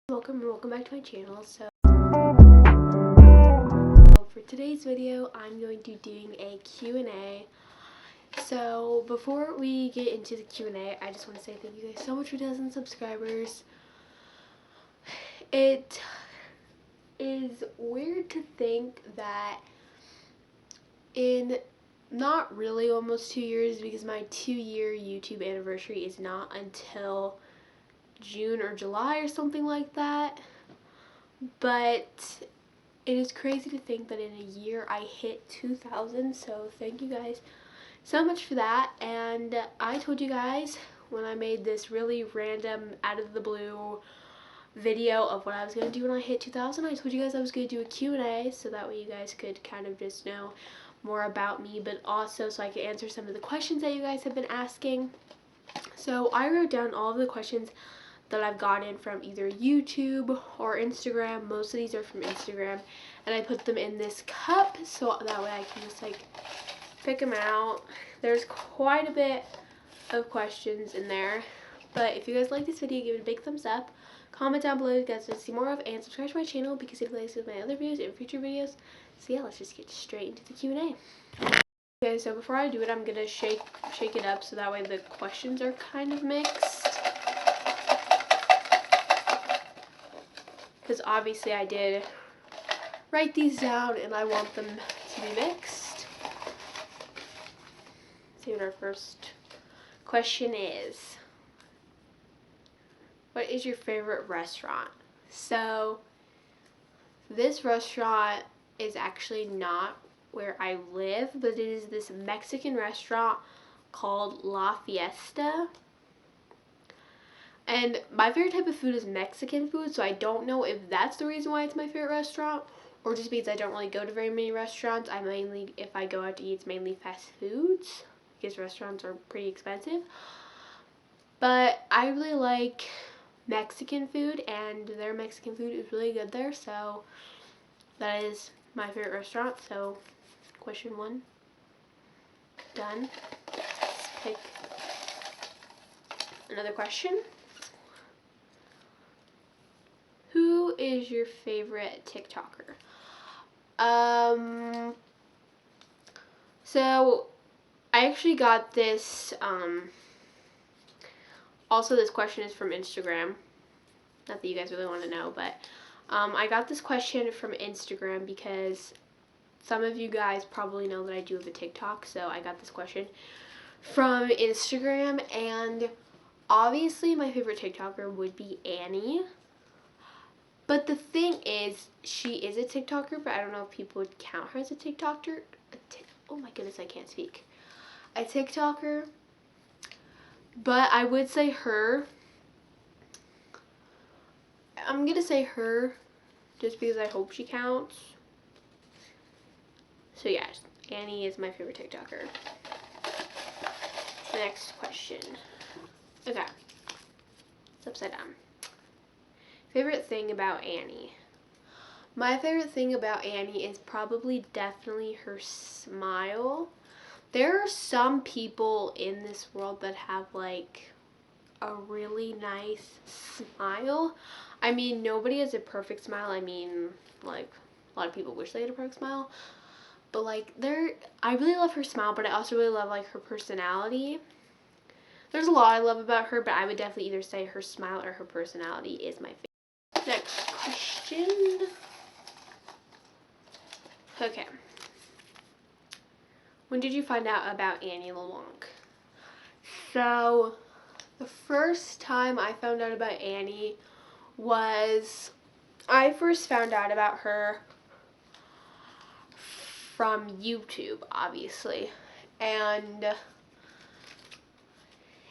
Welcome back to my channel. So for today's video, I'm going to be doing a Q&A. So before we get into the Q&A, I just want to say thank you guys so much for 1,000 subscribers. It is weird to think that in not really almost 2 years, because my 2-year YouTube anniversary is not until June or July or something like that, but it is crazy to think that in a year I hit 2,000, so thank you guys so much for that. And I told you guys when I made this really random, out of the blue video of what I was going to do when I hit 2,000, I told you guys I was going to do a Q&A, so that way you guys could kind of just know more about me, but also so I could answer some of the questions that you guys have been asking. So I wrote down all of the questions that I've gotten from either YouTube or Instagram. Most of these are from Instagram, and I put them in this cup so that way I can just like pick them out. There's quite a bit of questions in there, but if you guys like this video, give it a big thumbs up, comment down below if you guys want to see more of, and subscribe to my channel because it plays with my other videos and future videos. So yeah, let's just get straight into the Q&A. Okay, so before I do it, I'm gonna shake it up so that way the questions are kind of mixed. Because obviously I did write these down and I want them to be mixed. Let's see what our first question is. What is your favorite restaurant? So this restaurant is actually not where I live, but it is this Mexican restaurant called La Fiesta. And my favorite type of food is Mexican food, so I don't know if that's the reason why it's my favorite restaurant, or just because I don't really go to very many restaurants. If I go out to eat, it's mainly fast foods, because restaurants are pretty expensive. But I really like Mexican food, and their Mexican food is really good there, so that is my favorite restaurant. So question 1 done. Let's pick another question. Who is your favorite TikToker? So I actually got this, also this question is from Instagram. Not that you guys really want to know, but I got this question from Instagram because some of you guys probably know that I do have a TikTok, so I got this question from Instagram, and obviously my favorite TikToker would be Annie. But the thing is, she is a TikToker, but I don't know if people would count her as a TikToker. Oh my goodness, I can't speak. A TikToker. But I would say her. I'm going to say her just because I hope she counts. So yeah, Annie is my favorite TikToker. Next question. Okay. It's upside down. Favorite thing about Annie. My favorite thing about Annie is probably definitely her smile. There are some people in this world that have like a really nice smile. I mean, nobody has a perfect smile. I mean, like a lot of people wish they had a perfect smile. But like I really love her smile, but I also really love like her personality. There's a lot I love about her, but I would definitely either say her smile or her personality is my favorite. Next question. Okay. When did you find out about Annie LeBlanc? So, the first time I found out about Annie was, I first found out about her from YouTube, obviously. And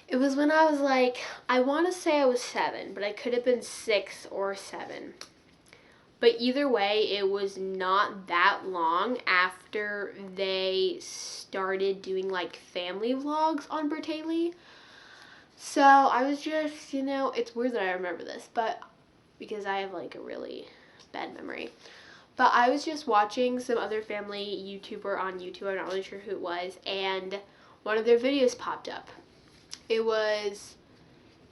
it was when I was like, I want to say I was 7, but I could have been 6 or 7. But either way, it was not that long after they started doing like family vlogs on Bertaley. So I was just, it's weird that I remember this, but because I have like a really bad memory. But I was just watching some other family YouTuber on YouTube, I'm not really sure who it was, and one of their videos popped up. It was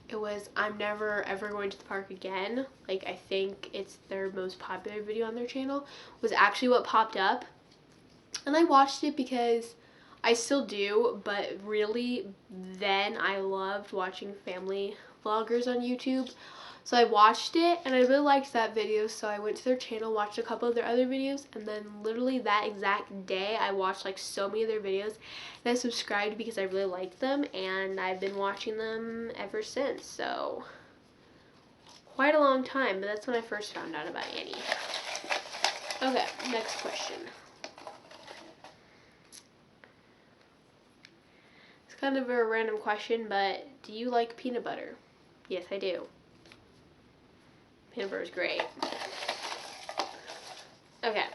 It was I'm never ever going to the park again. Like, I think it's their most popular video on their channel, was actually what popped up. And I watched it because I still do, but really then I loved watching family vloggers on YouTube. So I watched it and I really liked that video, so I went to their channel, watched a couple of their other videos, and then literally that exact day I watched like so many of their videos, and I subscribed because I really liked them, and I've been watching them ever since. So quite a long time, but that's when I first found out about Annie. Okay, next question. It's kind of a random question, but do you like peanut butter? Yes, I do. Peanut butter is great. Okay.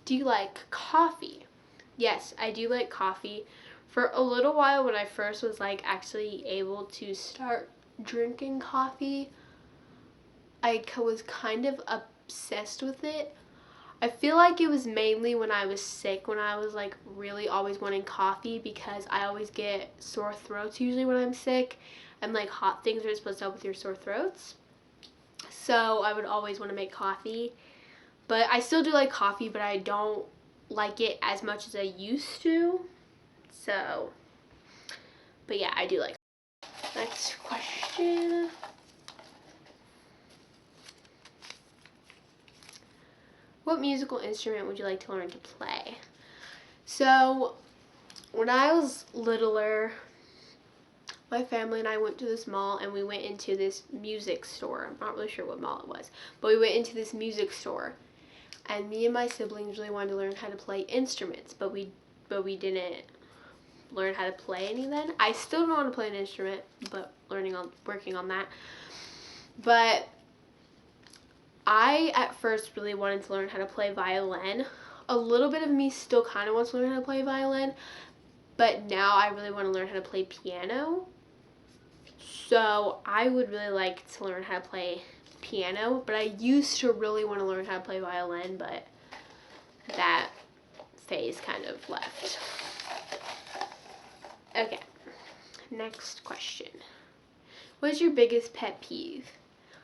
Do you like coffee? Yes, I do like coffee. For a little while when I first was like actually able to start drinking coffee, I was kind of obsessed with it. I feel like it was mainly when I was sick, when I was like really always wanting coffee, because I always get sore throats usually when I'm sick, and like hot things are supposed to help with your sore throats. So I would always want to make coffee. But I still do like coffee, but I don't like it as much as I used to. So, but yeah, I do like it. Next question. What musical instrument would you like to learn to play? So, when I was littler, my family and I went to this mall, and we went into this music store. I'm not really sure what mall it was, but we went into this music store, and me and my siblings really wanted to learn how to play instruments, but we didn't learn how to play any then. I still don't want to play an instrument, but working on that. But I at first really wanted to learn how to play violin. A little bit of me still kind of wants to learn how to play violin, but now I really want to learn how to play piano. So I would really like to learn how to play piano, but I used to really want to learn how to play violin, but that phase kind of left. Okay, next question. What is your biggest pet peeve?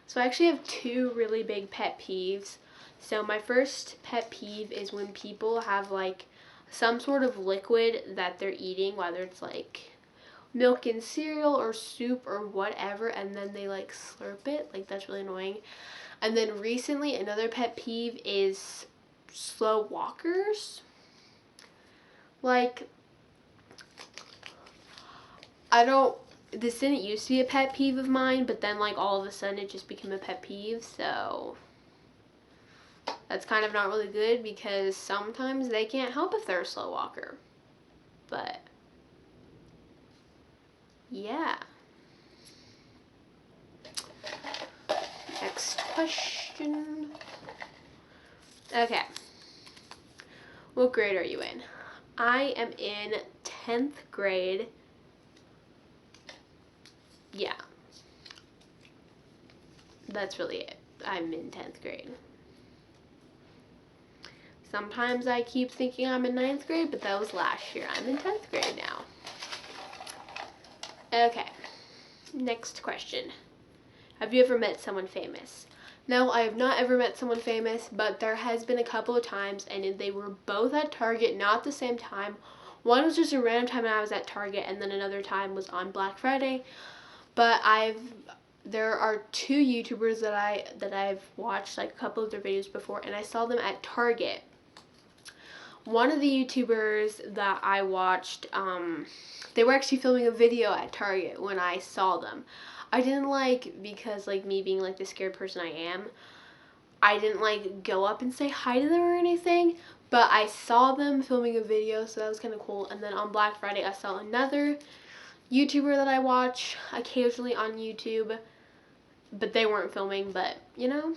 So I actually have two really big pet peeves. So my first pet peeve is when people have like some sort of liquid that they're eating, whether it's like milk and cereal or soup or whatever, and then they like slurp it. Like, that's really annoying. And then recently another pet peeve is slow walkers. Like, this didn't used to be a pet peeve of mine, but then like all of a sudden it just became a pet peeve, so that's kind of not really good, because sometimes they can't help if they're a slow walker. But yeah. Next question. Okay. What grade are you in? I am in 10th grade. Yeah. That's really it. I'm in 10th grade. Sometimes I keep thinking I'm in 9th grade, but that was last year. I'm in 10th grade now. Okay. Next question. Have you ever met someone famous? No, I have not ever met someone famous, but there has been a couple of times, and they were both at Target, not at the same time. One was just a random time when I was at Target, and then another time was on Black Friday. But there are two YouTubers that I've watched like a couple of their videos before, and I saw them at Target. One of the YouTubers that I watched, they were actually filming a video at Target when I saw them. I didn't because like me being like the scared person I am, I didn't like go up and say hi to them or anything, but I saw them filming a video, so that was kind of cool. And then on Black Friday I saw another YouTuber that I watch occasionally on YouTube, but they weren't filming, but you know,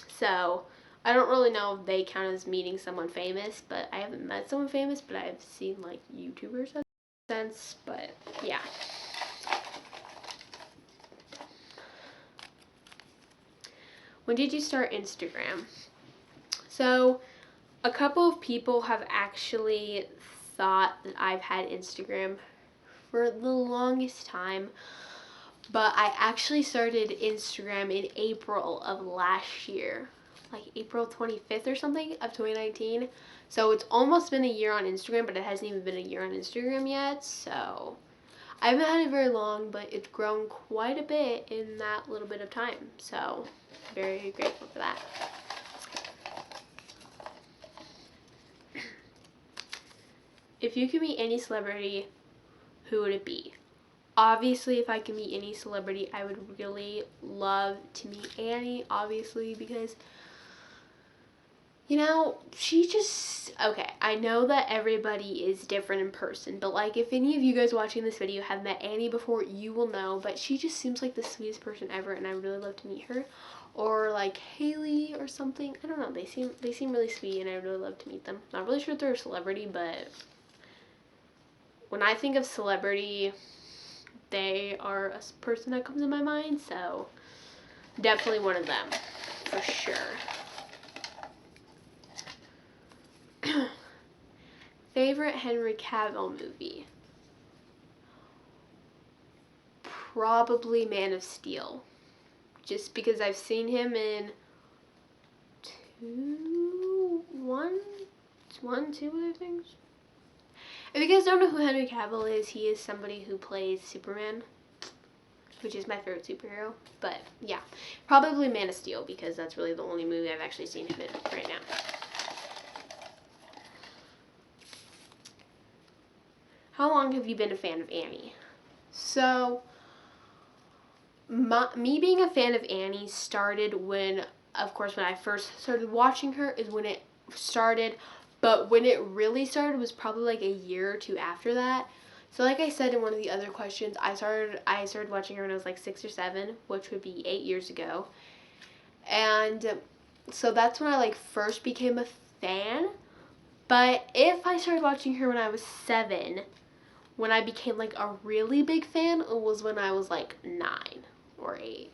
so I don't really know if they count as meeting someone famous, but I haven't met someone famous, but I've seen like YouTubers in that sense, but yeah. When did you start Instagram? So a couple of people have actually thought that I've had Instagram for the longest time. But I actually started Instagram in April of last year, like April 25th or something of 2019. So it's almost been a year on Instagram, but it hasn't even been a year on Instagram yet. So I haven't had it very long, but it's grown quite a bit in that little bit of time. So very grateful for that. If you could meet any celebrity, who would it be? Obviously, if I could meet any celebrity, I would really love to meet Annie, obviously, because, you know, she just, okay, I know that everybody is different in person, but, like, if any of you guys watching this video have met Annie before, you will know, but she just seems like the sweetest person ever, and I really love to meet her. Or, like, Haley or something. I don't know, they seem really sweet, and I really love to meet them. Not really sure if they're a celebrity, but when I think of celebrity, they are a person that comes in my mind, so definitely one of them, for sure. Favorite Henry Cavill movie? Probably Man of Steel. Just because I've seen him in two other things. If you guys don't know who Henry Cavill is, he is somebody who plays Superman, which is my favorite superhero. But yeah, probably Man of Steel, because that's really the only movie I've actually seen him in right now. How long have you been a fan of Annie? So, me being a fan of Annie started when, of course, when I first started watching her is when it started. But when it really started was probably like a year or two after that. So like I said in one of the other questions, I started watching her when I was like 6 or 7, which would be 8 years ago. And so that's when I like first became a fan. But if I started watching her when I was 7, when I became like a really big fan, it was when I was like 9 or 8.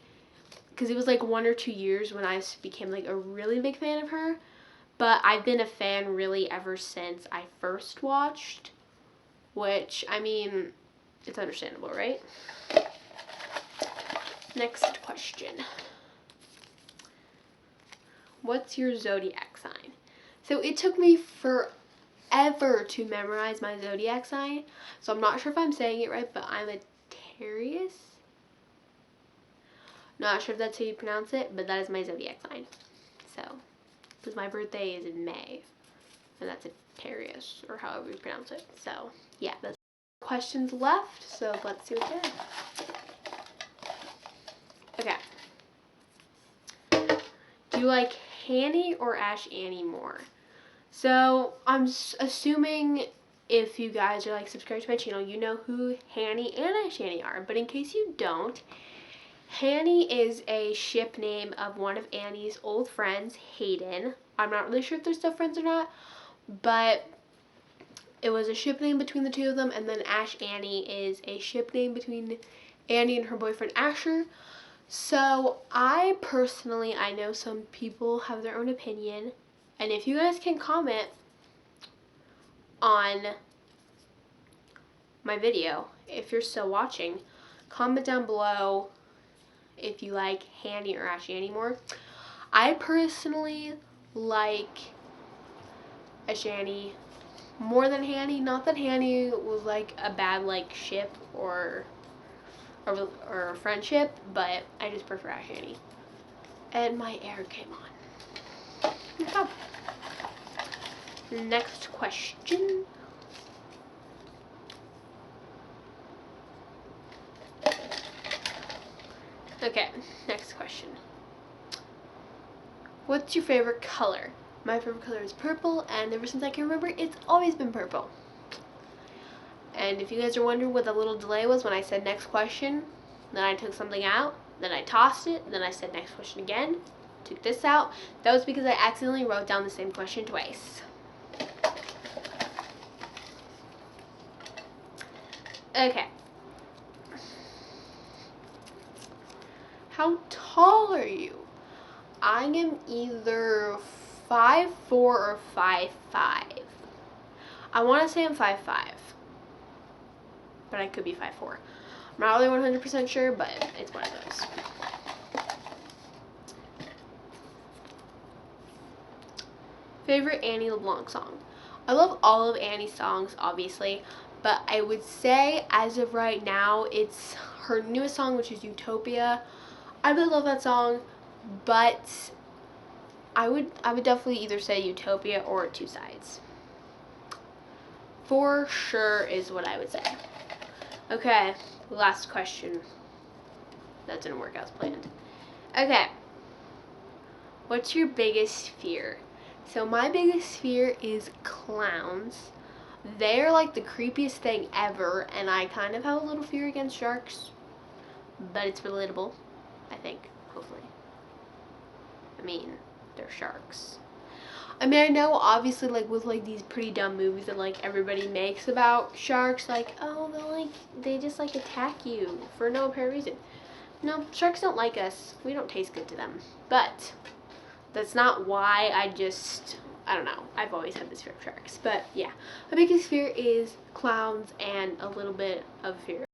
Because it was like 1 or 2 years when I became like a really big fan of her. But I've been a fan really ever since I first watched, which, I mean, it's understandable, right? Next question. What's your zodiac sign? So it took me forever to memorize my zodiac sign, so I'm not sure if I'm saying it right, but I'm a Taurus. Not sure if that's how you pronounce it, but that is my zodiac sign. So, because my birthday is in May, and that's a Taurus, or however you pronounce it. So, yeah, that's questions left, so let's see what they are. Okay. Do you like Hanny or Ash Annie more? So, I'm assuming if you guys are like subscribed to my channel, you know who Hanny and Ash Annie are, but in case you don't, Hanny is a ship name of one of Annie's old friends, Hayden. I'm not really sure if they're still friends or not, but it was a ship name between the two of them. And then Ash Annie is a ship name between Annie and her boyfriend Asher. So I know some people have their own opinion, and if you guys can comment on my video, if you're still watching, comment down below if you like Hanny or Ash Annie more. I personally like Ash Annie more than Hanny. Not that Hanny was like a bad like ship or friendship, but I just prefer Ash Annie. And my air came on. Okay. Next question. Okay, next question. What's your favorite color? My favorite color is purple, and ever since I can remember, it's always been purple. And if you guys are wondering what the little delay was when I said next question, then I took something out, then I tossed it, then I said next question again, took this out, that was because I accidentally wrote down the same question twice. Okay. How tall are you? I am either 5'4" or 5'5". I want to say I'm 5'5". but I could be 5'4". I'm not really 100% sure, but it's one of those. Favorite Annie LeBlanc song? I love all of Annie's songs, obviously, but I would say as of right now, it's her newest song, which is Utopia. I really love that song, but I would definitely either say Utopia or Two Sides. For sure is what I would say. Okay, last question. That didn't work as planned. Okay. What's your biggest fear? So my biggest fear is clowns. They're like the creepiest thing ever, and I kind of have a little fear against sharks, but it's relatable, I think, hopefully. I mean, they're sharks. I mean, I know obviously like with like these pretty dumb movies that like everybody makes about sharks, like, oh, they just like attack you for no apparent reason. No, sharks don't like us. We don't taste good to them. But that's not why. I don't know. I've always had this fear of sharks. But yeah, my biggest fear is clowns and a little bit of fear.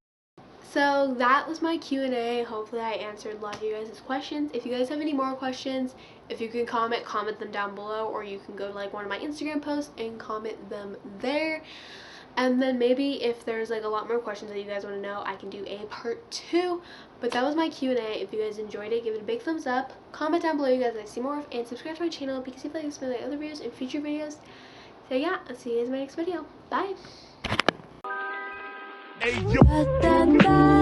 So that was my Q&A. Hopefully I answered a lot of you guys' questions. If you guys have any more questions, if you can comment them down below, or you can go to like one of my Instagram posts and comment them there. And then maybe if there's like a lot more questions that you guys want to know, I can do a part 2. But that was my Q&A. If you guys enjoyed it, give it a big thumbs up. Comment down below you guys want to see more of, and subscribe to my channel because if you like to see other videos and future videos. So yeah, I'll see you guys in my next video. Bye! Hey, yo.